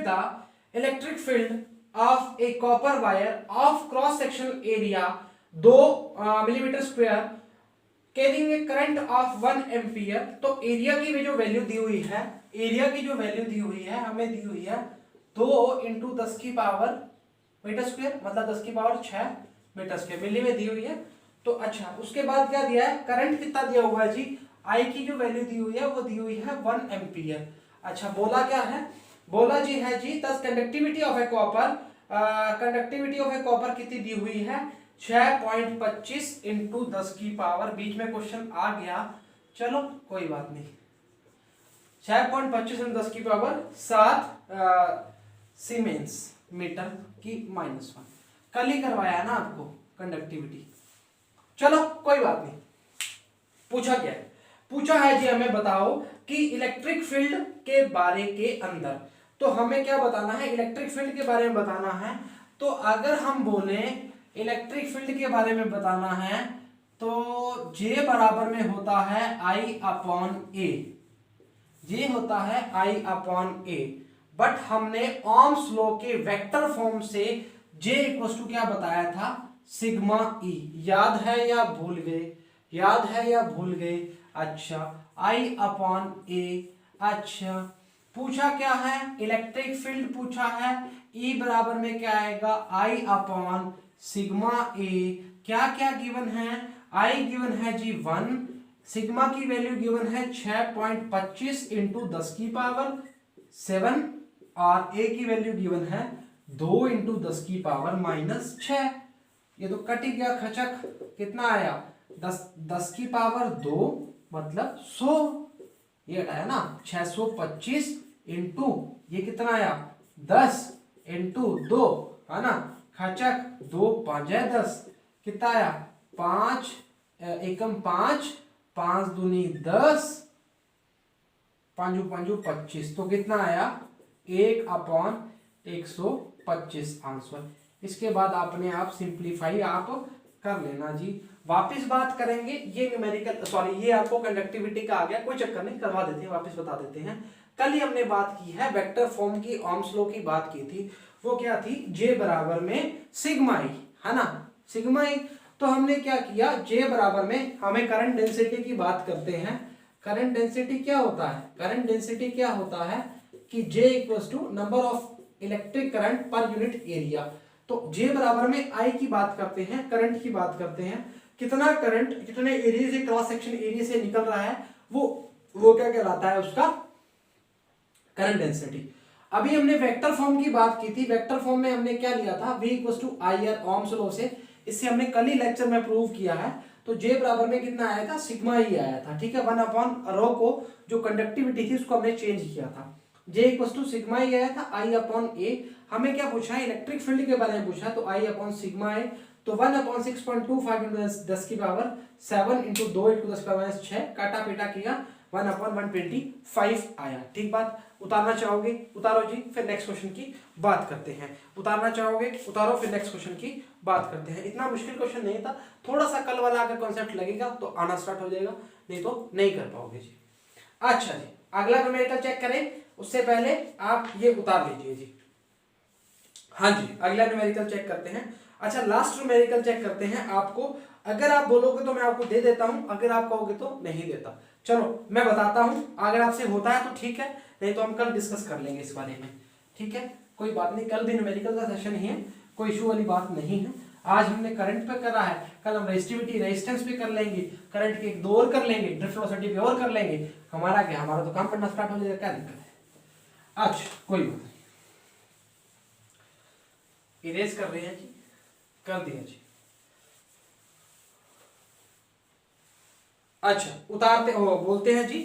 the electric field of A copper wire of cross sectional area 2 millimetre square carrying a current of 1 ampere. तो एरिया की जो वैल्यू दी हुई है, एरिया की जो वैल्यू दी हुई है हमें दी हुई है 2 इंटू 10 की पावर मीटर स्क्वायर, मतलब 10 की पावर 6 मीटर स्क्वायर मिली में दी हुई है। तो अच्छा उसके बाद क्या दिया है, करंट कितना दिया हुआ है जी, आई की जो वैल्यू दी हुई है वो दी हुई है 1 एम्पियर। अच्छा बोला क्या है, बोला जी है जी दस conductivity of A copper, conductivity of A copper कितनी दी हुई है 6.25 इंटू 10 की पावर, बीच में क्वेश्चन आ गया चलो कोई बात नहीं, 6.25 इंटू 10 की पावर 7 सीमेंस मीटर की -1। कल ही करवाया है ना आपको कंडक्टिविटी, चलो कोई बात नहीं। पूछा क्या है, पूछा है जी हमें बताओ कि इलेक्ट्रिक फील्ड के बारे के अंदर, तो हमें क्या बताना है इलेक्ट्रिक फील्ड के बारे में बताना है। तो अगर हम बोले इलेक्ट्रिक फील्ड के बारे में बताना है तो J बराबर में होता है I/A, J होता है I/A, बट हमने ओम्स लॉ के वेक्टर फॉर्म से J इक्वल टू क्या बताया था सिग्मा E, याद है या भूल गए, याद है या भूल गए। अच्छा I/A, अच्छा पूछा क्या है इलेक्ट्रिक फील्ड पूछा है, E बराबर में क्या आएगा I/σA। क्या क्या गिवन है, I गिवन है जी 1, सिग्मा की वैल्यू गिवन है 6.25 इंटू 10 की पावर 7 और A की वैल्यू गिवन है 2 इंटू 10 की पावर -6। ये तो कट ही गया खचक, कितना आया 10 की पावर 2 मतलब 100, ये हटाया ना 625 इंटू ये कितना आया 10 इंटू 2 है ना, खचक 2 5 10 कितना आया 5 एकम 5 5 दूनी 10 5 5 25, तो कितना आया 1/125 आंसर। इसके बाद आपने आप सिंप्लीफाई आप कर लेना जी। वापस बात करेंगे ये न्यूमेरिकल सॉरी ये आपको कंडक्टिविटी का आ गया, कोई चक्कर नहीं, करवा देते हैं, वापस बता देते हैं। कल ही हमने बात की है वेक्टर फॉर्म की, ओम्स लॉ की बात की थी, वो क्या थी, J बराबर में सिग्मा ई, है ना, सिग्मा ई। तो हमने क्या किया, J बराबर में हमें करंट डेंसिटी की बात करते हैं। करंट डेंसिटी क्या होता है, करंट डेंसिटी क्या होता है कि J equals to number of electric current per unit area. तो J बराबर में I की बात करते हैं, करंट की बात करते हैं, कितना करंट कितने एरिया से, क्रॉस सेक्शन एरिया से निकल रहा है, वो क्या कहलाता है, उसका करंट डेंसिटी। अभी हमने वेक्टर फॉर्म की बात की थी, वेक्टर फॉर्म में हमने क्या लिया था, V equals to I R, ohm's law से, इससे हमने कल ही लेक्चर में प्रूव किया है। तो J बराबर में कितना आया था, सिग्मा ही आया था, ठीक है। 1/ρ को जो कंडक्टिविटी थी उसको हमने चेंज किया था, J इक्वल्स टू सिग्मा ही आया था, I/A। हमें क्या पूछा है, इलेक्ट्रिक फील्ड के बारे में पूछा, तो I/सिग्मा है, तो 1/6.25 × 10 की पावर 7 × 2 × 10 की पावर -6, काटा पीटा किया, 1/125 आया, ठीक बात। उतारना चाहोगे उतारो जी, फिर नेक्स्ट क्वेश्चन की बात करते हैं। उतारना चाहोगे उतारो, फिर नेक्स्ट क्वेश्चन की बात करते हैं। इतना मुश्किल क्वेश्चन नहीं था, थोड़ा सा कल वाला अगर कॉन्सेप्ट लगेगा तो आना स्टार्ट हो जाएगा, नहीं तो नहीं कर पाओगे जी। अच्छा जी, अगला न्यूमेरिकल चेक करें, उससे पहले आप ये उतार लीजिए जी। हाँ जी, अगला न्यूमेरिकल चेक करते हैं। अच्छा, लास्ट न्यूमेरिकल चेक करते हैं। आपको अगर आप बोलोगे तो मैं आपको दे देता हूं, अगर आप कहोगे तो नहीं देता। चलो मैं बताता हूं, अगर आपसे होता है तो ठीक है, नहीं तो हम कल डिस्कस कर लेंगे इस बारे में, ठीक है, कोई बात नहीं। कल भी न्यूमेरिकल का सेशन ही है, कोई इशू वाली बात नहीं है। आज हमने करंट पे करा है, कल हम रेजिस्टिविटी रेजिस्टेंस पे कर लेंगे, करंट के एक दो और कर लेंगे, ड्रिफ्ट वेलोसिटी पे और कर लेंगे। हमारा क्या, हमारा तो काम करना स्टार्ट हो जाएगा, क्या दिक्कत है। अच्छा कोई बात नहीं, इरेज कर रहे हैं जी, कर दिया जी। अच्छा उतारते हो, बोलते हैं जी।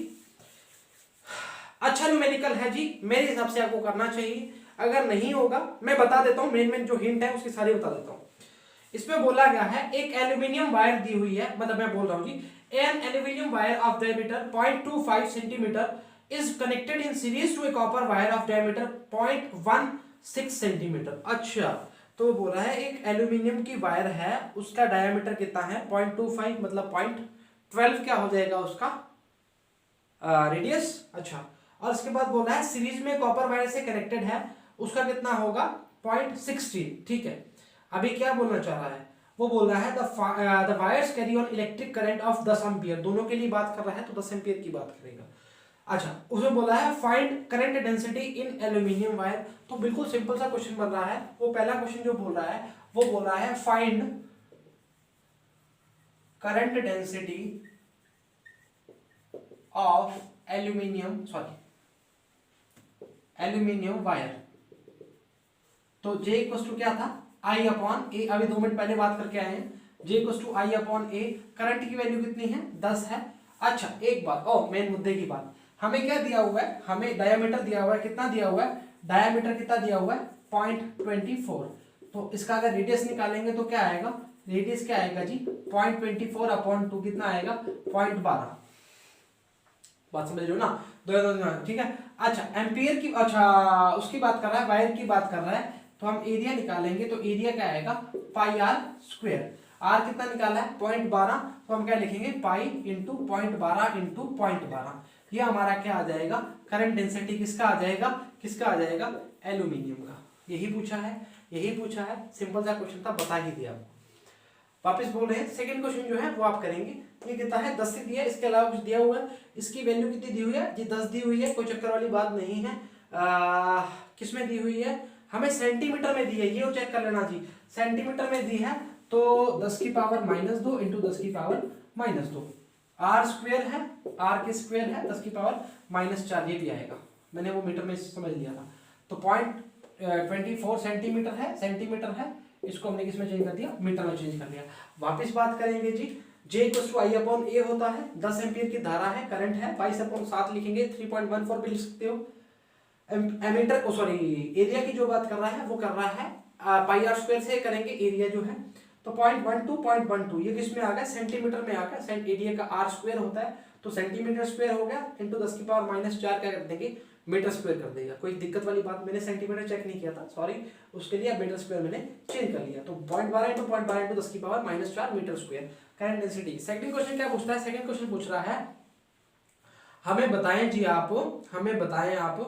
अच्छा न्यूमेरिकल है जी, मेरे हिसाब से आपको करना चाहिए, अगर नहीं होगा मैं बता देता हूं, मेन जो हिंट है उसकी सारी बता देता हूं। इसमें बोला गया है एक एल्यूमिनियम वायर दी हुई है, मतलब मैं बोल रहा हूं जी, an aluminium wire of diameter 0.25 centimetre is connected in series to a copper wire of diameter 0.16 centimetre. अच्छा, तो बोला है एक एल्यूमिनियम की वायर है, उसका डायमीटर कितना है 0.25, मतलब 0.12 क्या हो जाएगा उसका रेडियस। अच्छा, और उसके बाद बोला है सीरीज में कॉपर वायर से कनेक्टेड है, उसका कितना होगा 0.16, ठीक है। अभी क्या बोलना चाह रहा है, वो बोल रहा है the wires carry on electric current of 10 ampere, दोनों के लिए बात कर रहा है तो 10 एम्पियर की बात करेगा। अच्छा, उसमें बोला है find current density in aluminium wire, तो बिल्कुल सिंपल सा क्वेश्चन बन रहा है। वो पहला क्वेश्चन जो बोल रहा है वो बोल रहा है find current density of aluminium wire. तो J इक्वल्स टू क्या था, I/A, अभी 2 मिनट पहले बात करके आए हैं। J equals to I/A, current की वैल्यू कितनी है 10 है। अच्छा एक बात, मेन मुद्दे की बात, हमें क्या दिया हुआ है, हमें डायमीटर दिया हुआ है, कितना दिया हुआ है, डायमीटर कितना दिया हुआ है 0.24, तो इसका अगर रेडियस निकालेंगे तो क्या आएगा, रेडियस क्या आएगा जी 0.24/2, कितना आएगा 0.12, बात समझ रहे हो ना, दो, ठीक है। अच्छा एम्पियर की, अच्छा उसकी बात कर रहा है, वायर की बात कर रहा है, तो हम एरिया निकालेंगे, तो एरिया क्या आएगा पाई आर स्क्वायर। आर कितना निकाला है 0.12, तो हम क्या लिखेंगे पाई इंटू 0.12 इंटू 0.12, ये हमारा क्या आ जाएगा, करंट डेंसिटी किसका आ जाएगा, किसका आ जाएगा, एल्यूमिनियम का। यही पूछा है, यही पूछा है, सिंपल सा क्वेश्चन था, बता ही दिया आपको। वापस बोल रहे हैं, सेकंड क्वेश्चन जो है वो आप करेंगे। ये कितना है 10 से दिया है, इसके अलावा कुछ दिया हुआ है, इसकी वैल्यू कितनी दी हुई है जी 10 दी हुई है, कोई चक्कर वाली बात नहीं है। किसमें दी हुई है, हमें सेंटीमीटर में दी है, ये चेक कर लेना जी, सेंटीमीटर में दी है, तो 10 की पावर -2 इंटू 10 की पावर -2, आर स्क्वायर है, आर के स्क्वायर है 10 की पावर -4, ये भी आएगा, मैंने वो मीटर में समझ लिया था। तो 0.24 सेंटीमीटर है, सेंटीमीटर है, इसको हमने किसमें चेंज कर दिया, मीटर में चेंज कर दिया। वापस बात करेंगे जी, J इक्वल्स टू I/A होता है, 10 एम्पियर की धारा है, करंट है, 22/7 लिखेंगे, 3.14 भी लिख सकते हो। एमीटर एरिया की जो बात कर रहा है वो कर रहा है पाई आर स्क्वायर से करेंगे, एरिया जो है तो 0.12 ये किस में आ गया, सेंटीमीटर में आ गया, एरिया का आर स्क्वायर होता है, तो सेंटीमीटर स्क्वायर हो गया इंटू 10 की पावर -4 क्या कर देंगे मीटर स्क्वायर कर देगा। कोई दिक्कत वाली बात, मैंने सेंटीमीटर चेक नहीं किया था, सॉरी, उसके लिए मीटर स्क्वायर मैंने चेंज कर लिया। तो 0.12 × 0.12 × 10⁻⁻4 metre square current density. Second question क्या पूछता है? सेकंड क्वेश्चन पूछ रहा है हमें बताएं जी आप, हमें बताएं आप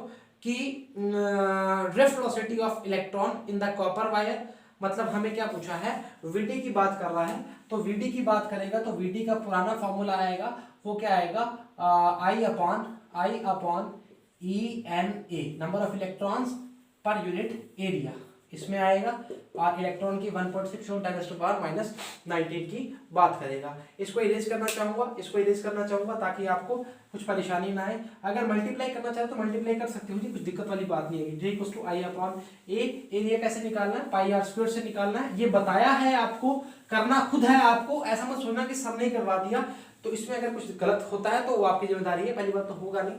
कि drift velocity of electron in the copper wire. मतलब हमें क्या पूछा है, वीडी की बात कर रहा है। तो वीडी की बात करेगा तो वीडी का पुराना फॉर्मूला आएगा, वो क्या आएगा, I/E/NA, नंबर ऑफ इलेक्ट्रॉन्स पर यूनिट एरिया, इसमें आएगा। और इलेक्ट्रॉन की 1.6 × 10⁻⁻19 की बात करेगा। इसको इरेज करना चाहूंगा, ताकि आपको कुछ परेशानी ना आए। अगर मल्टीप्लाई करना चाहे तो मल्टीप्लाई कर सकते हो जी, कुछ दिक्कत वाली बात नहीं है। J=I/A, एरिया कैसे निकालना है, πr² से निकालना है। ये बताया है आपको, करना खुद है आपको, ऐसा मत सोचना कि सब ने करवा दिया। तो इसमें अगर कुछ गलत होता है तो वो आपकी जिम्मेदारी है, पहली बात तो होगा नहीं,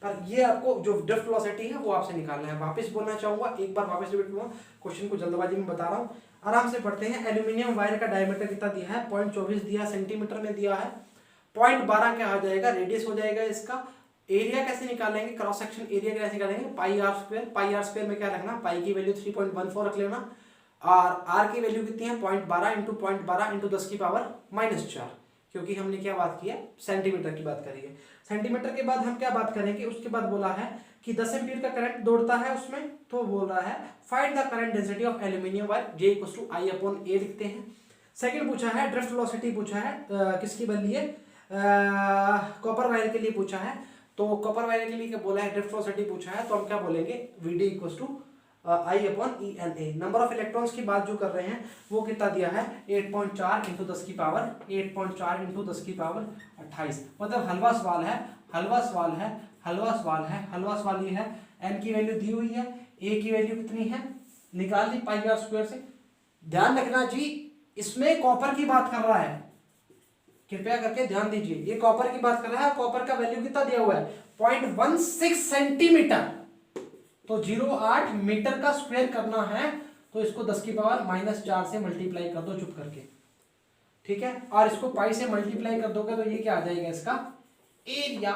पर ये आपको जो ड्रिफ्ट वेलोसिटी है वो आपसे निकालना है। वापस बोलना चाहूंगा, एक बार वापस रिपीट करूंगा, क्वेश्चन को जल्दबाजी में बता रहा हूँ, आराम से पढ़ते हैं। एल्यूमिनियम वायर का डायमीटर कितना दिया है, 0.24 दिया, सेंटीमीटर में दिया है। 0.12 क्या हो जाएगा, रेडियस हो जाएगा इसका। एरिया कैसे निकालेंगे, क्रॉस सेक्शन एरिया कैसे निकालेंगे, πr²। में क्या रखना, पाई की वैल्यू 3.14 रख लेना, और आर की वैल्यू कितनी है, 0.12 × 0.12 × 10⁻⁻4, क्योंकि हमने क्या बात की है, सेंटीमीटर की बात करी है। सेंटीमीटर के बाद हम क्या बात करेंगे, उसके बाद बोला है कि 10 एम्पीयर का करंट दौड़ता है उसमें, तो बोल रहा है find the current density of aluminium wire, J=I/A लिखते हैं। सेकंड पूछा है ड्रिफ्ट वेलोसिटी पूछा है, किसकी बदली है, कॉपर वायर के लिए पूछा है। तो कॉपर वायर के लिए क्या बोला है, ड्रिफ्ट वेलोसिटी पूछा है, तो हम क्या बोलेंगे, VD=I/ENA। नंबर ऑफ इलेक्ट्रॉन्स की बात जो कर रहे हैं वो कितना दिया है, 8.4 × 10⁻28। मतलब हलवा सवाल ये है। n की वैल्यू दी हुई है, a की वैल्यू कितनी है, निकाल दी πr² से। ध्यान रखना जी, इसमें कॉपर की बात कर रहा है, कृपया करके ध्यान दीजिए, ये कॉपर की बात कर रहा है। कॉपर का वैल्यू कितना दिया हुआ है, 0.16 सेंटीमीटर। तो 0.8 मीटर का स्क्वायर करना है, तो इसको 10⁻⁻4 से मल्टीप्लाई कर दो चुप करके, ठीक है। और इसको पाई से मल्टीप्लाई कर दोगे तो ये क्या आ जाएगा, इसका एरिया।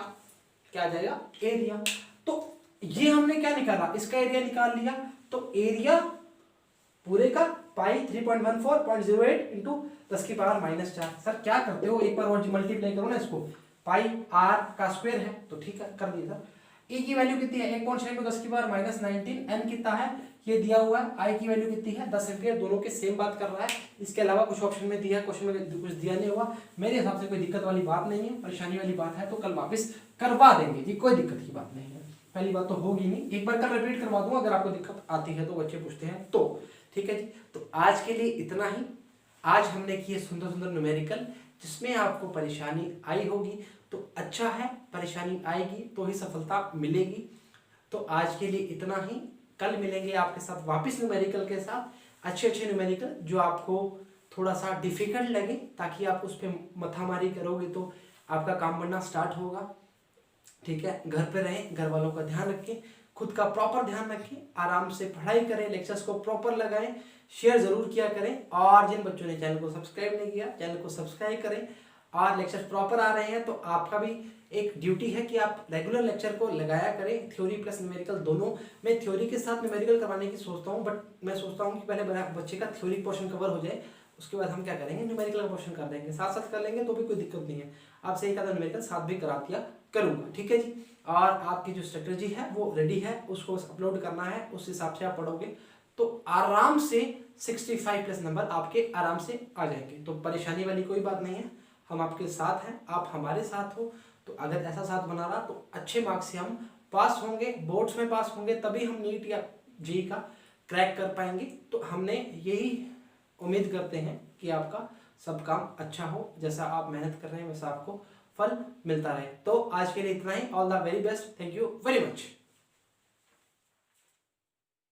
क्या आ जाएगा, एरिया। तो ये हमने क्या निकाला, इसका एरिया निकाल लिया। तो एरिया पूरे का पाई 3.14.08 × 10⁻⁻4। सर क्या करते हो, एक बार और मल्टीप्लाई करो ना इसको, पाई आर का स्क्वायर है, तो ठीक है कर दिया। सर ए की वैल्यू कितनी है, 1.6 × 10⁻⁻19। एन कितना है, ये दिया हुआ है। आई की वैल्यू कितनी है, 10 एम्पीयर। दोनों के सेम बात कर रहा है, इसके अलावा कुछ ऑप्शन में दिया है, क्वेश्चन में कुछ दिया नहीं हुआ। मेरे हिसाब से कोई दिक्कत वाली बात नहीं है, परेशानी वाली बात है तो कल वापस करवा देंगे जी, कोई दिक्कत की बात नहीं है। पहली बात तो होगी नहीं, एक बार कल रिपीट करवा दूंगा, अगर आपको दिक्कत आती है तो बच्चे पूछते हैं तो, ठीक है जी। तो आज के लिए इतना ही। आज हमने किए सुंदर सुंदर न्यूमेरिकल, जिसमें आपको परेशानी आई होगी तो अच्छा है, परेशानी आएगी तो ही सफलता मिलेगी। तो आज के लिए इतना ही, कल मिलेंगे आपके साथ वापस न्यूमेरिकल के साथ, अच्छे अच्छे न्यूमेरिकल जो आपको थोड़ा सा डिफिकल्ट लगे, ताकि आप उस पर मथामारी करोगे तो आपका काम बढ़ना स्टार्ट होगा, ठीक है। घर पे रहें, घर वालों का ध्यान रखें, खुद का प्रॉपर ध्यान रखें, आराम से पढ़ाई करें, लेक्चर्स को प्रॉपर लगाएं, शेयर जरूर किया करें। और जिन बच्चों ने चैनल को सब्सक्राइब नहीं किया, चैनल को सब्सक्राइब करें। और लेक्चर प्रॉपर आ रहे हैं तो आपका भी एक ड्यूटी है कि आप रेगुलर लेक्चर को लगाया करें, थ्योरी प्लस न्यूमेरिकल दोनों। मैं थ्योरी के साथ न्यूमेरिकल करवाने की सोचता हूँ, बट मैं सोचता हूँ कि पहले बच्चे का थ्योरी पोर्शन कवर हो जाए, उसके बाद हम क्या करेंगे, न्यूमेरिकल का पोर्शन कर देंगे, साथ साथ कर लेंगे तो भी कोई दिक्कत नहीं है। आपसे एक आधा न्यूमेरिकल साथ भी करा दिया करूँगा, ठीक है जी। और आपकी जो स्ट्रेटजी है वो रेडी है, उसको अपलोड करना है, उस हिसाब से आप पढ़ोगे तो आराम से 65+ नंबर आपके आराम से आ जाएंगे। तो परेशानी वाली कोई बात नहीं है, हम आपके साथ हैं, आप हमारे साथ हो। तो अगर ऐसा साथ बना रहा तो अच्छे मार्क्स से हम पास होंगे, बोर्ड्स में पास होंगे, तभी हम नीट या जेईई का क्रैक कर पाएंगे। तो हमने यही उम्मीद करते हैं कि आपका सब काम अच्छा हो, जैसा आप मेहनत कर रहे हैं वैसा आपको फल मिलता रहे। तो आज के लिए इतना ही। All the very best, thank you very much.